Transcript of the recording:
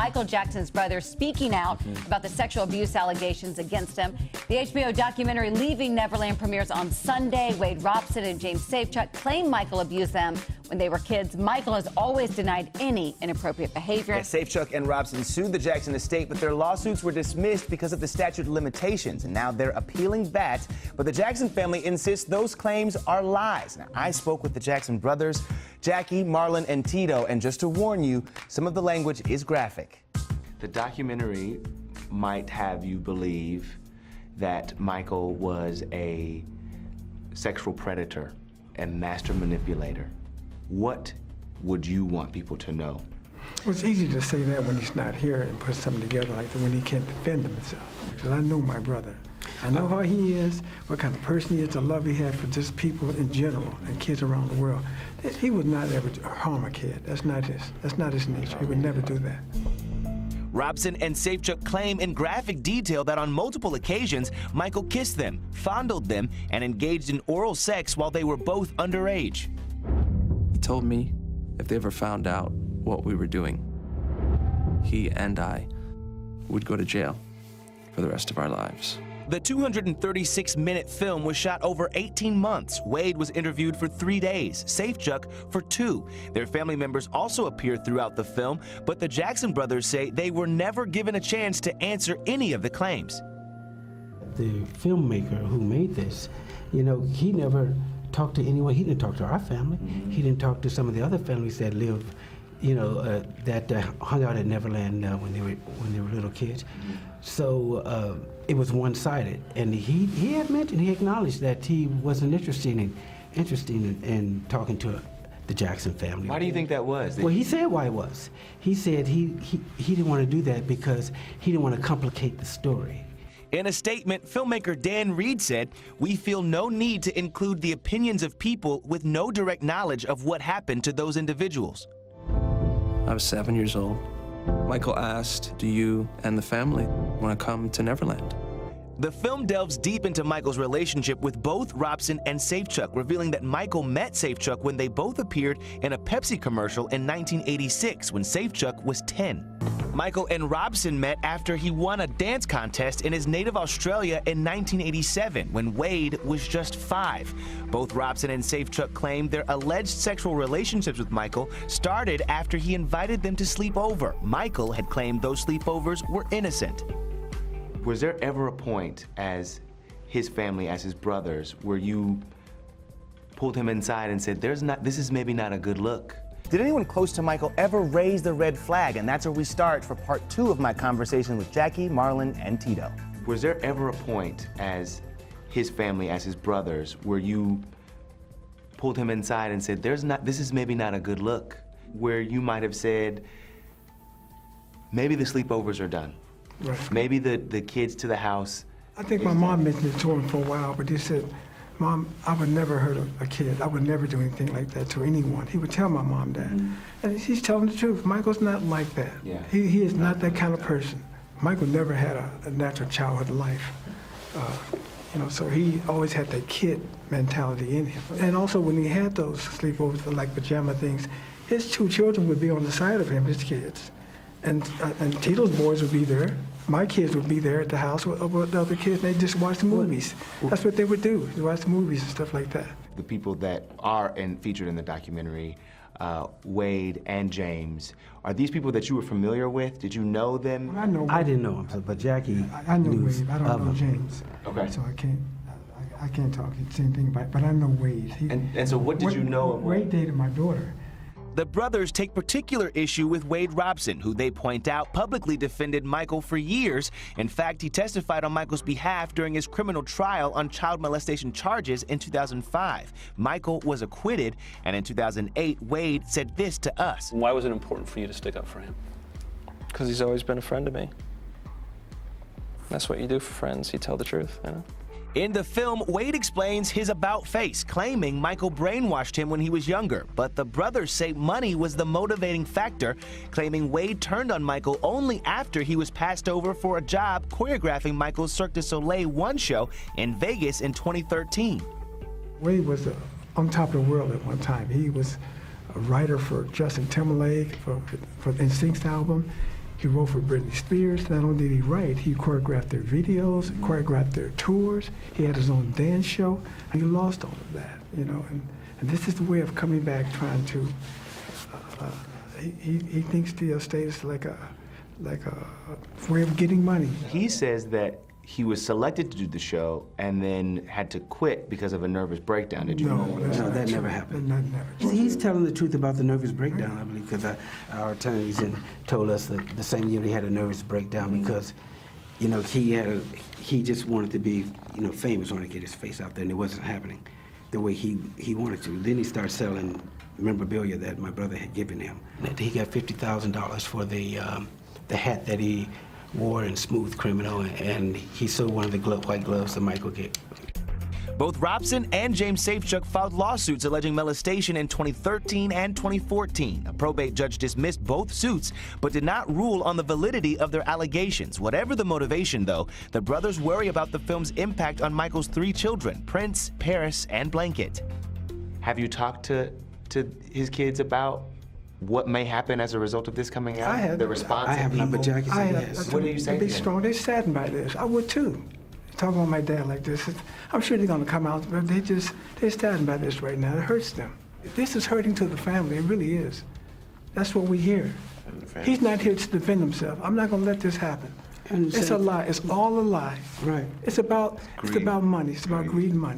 Michael Jackson's brother speaking out about the sexual abuse allegations against him. The HBO documentary Leaving Neverland premieres on Sunday. Wade Robson and James Safechuck claim Michael abused them when they were kids. Michael has always denied any inappropriate behavior. Yeah, Safechuck and Robson sued the Jackson estate, but their lawsuits were dismissed because of the statute of limitations, and now they're appealing that. But the Jackson family insists those claims are lies. Now, I spoke with the Jackson brothers, Jackie, Marlon, and Tito, and just to warn you, some of the language is graphic. The documentary might have you believe that Michael was a sexual predator and master manipulator. What would you want people to know? Well, it's easy to say that when he's not here and put something together like that when he can't defend himself. Because I know my brother. I know how he is, what kind of person he is, the love he had for just people in general and kids around the world. He would not ever harm a kid. That's not his nature. He would never do that. Robson and Safechuck claim in graphic detail that on multiple occasions, Michael kissed them, fondled them, and engaged in oral sex while they were both underage. He told me if they ever found out what we were doing, he and I would go to jail for the rest of our lives. The 236-minute film was shot over 18 months. Wade was interviewed for 3 days, Safechuck for 2. Their family members also appeared throughout the film, but the Jackson brothers say they were never given a chance to answer any of the claims. The filmmaker who made this, you know, he never talked to anyone. He didn't talk to our family. He didn't talk to some of the other families that live, you know, that hung out at Neverland when they were little kids. So it was one-sided, and he had mentioned, he acknowledged that he wasn't interested in talking to the Jackson family. Why do you think that was? Well, he said why it was. He said he didn't want to do that because he didn't want to complicate the story. In a statement, filmmaker Dan Reed said, "We feel no need to include the opinions of people with no direct knowledge of what happened to those individuals." I was 7 years old. Michael asked, "Do you and the family want to come to Neverland?" The film delves deep into Michael's relationship with both Robson and Safechuck, revealing that Michael met Safechuck when they both appeared in a Pepsi commercial in 1986 when Safechuck was 10. Michael and Robson met after he won a dance contest in his native Australia in 1987 when Wade was just 5. Both Robson and Safechuck claimed their alleged sexual relationships with Michael started after he invited them to sleep over. Michael had claimed those sleepovers were innocent. Was there ever a point as his family, as his brothers, where you pulled him inside and said, this is maybe not a good look? Did anyone close to Michael ever raise the red flag? And that's where we start for part 2 of my conversation with Jackie, Marlon, and Tito. Was there ever a point as his family, as his brothers, where you pulled him inside and said, this is maybe not a good look? Where you might have said, maybe the sleepovers are done. Right. Maybe the kids to the house. I think my mom mentioned it to him for a while, but he said, "Mom, I would never hurt a kid. I would never do anything like that to anyone." He would tell my mom that. And he's telling the truth. Michael's not like that. Yeah. He is not that kind of person. Michael never had a natural childhood life. You know, so he always had that kid mentality in him. And also when he had those sleepovers, like pajama things, his 2 children would be on the side of him, his kids. And Tito's boys would be there. My kids would be there at the house with the other kids. They just watch the movies. That's what they would do, watch the movies and stuff like that. The people that are featured in the documentary, Wade and James, are these people that you were familiar with? Did you know them? Well, I know. I didn't know him, but Jackie I know knew Wade. I don't know of him. James. Okay. So I can't talk the same thing about. But I know Wade. And so what did you know of Wade? Wade dated my daughter. The brothers take particular issue with Wade Robson, who they point out publicly defended Michael for years. In fact, he testified on Michael's behalf during his criminal trial on child molestation charges in 2005. Michael was acquitted, and in 2008, Wade said this to us. Why was it important for you to stick up for him? Because he's always been a friend to me. That's what you do for friends, you tell the truth, you know? In the film, Wade explains his about-face, claiming Michael brainwashed him when he was younger. But the brothers say money was the motivating factor, claiming Wade turned on Michael only after he was passed over for a job choreographing Michael's Cirque du Soleil 1 show in Vegas in 2013. Wade was on top of the world at one time. He was a writer for Justin Timberlake, for NSYNC's album. He wrote for Britney Spears. Not only did he write, he choreographed their videos, choreographed their tours. He had his own dance show. And he lost all of that, you know. And this is the way of coming back, trying to. He thinks the estate is like a way of getting money. He says that he was selected to do the show and then had to quit because of a nervous breakdown. Did you know? No, that never happened. He's telling the truth about the nervous breakdown, I believe, because our attorneys told us that the same year he had a nervous breakdown because, you know, he just wanted to be, you know, famous, wanted to get his face out there, and it wasn't happening the way he wanted to. Then he started selling memorabilia that my brother had given him. He got $50,000 for the hat that he wore in Smooth Criminal, and he sold one of the white gloves that Michael gave. Both Robson and James Safechuck filed lawsuits alleging molestation in 2013 and 2014. A probate judge dismissed both suits, but did not rule on the validity of their allegations. Whatever the motivation, though, the brothers worry about the film's impact on Michael's 3 children, Prince, Paris, and Blanket. Have you talked to his kids about what may happen as a result of this coming out? I have. The response? I have not, but Jackie said yes. What do you say? Be strong. They're saddened by this. I would too. Talking about my dad like this, I'm sure they're going to come out, but they're saddened by this right now. It hurts them. This is hurting to the family. It really is. That's what we hear. He's not here to defend himself. I'm not going to let this happen. It's a lie. It's all a lie. Right. It's about money. It's about greed and money.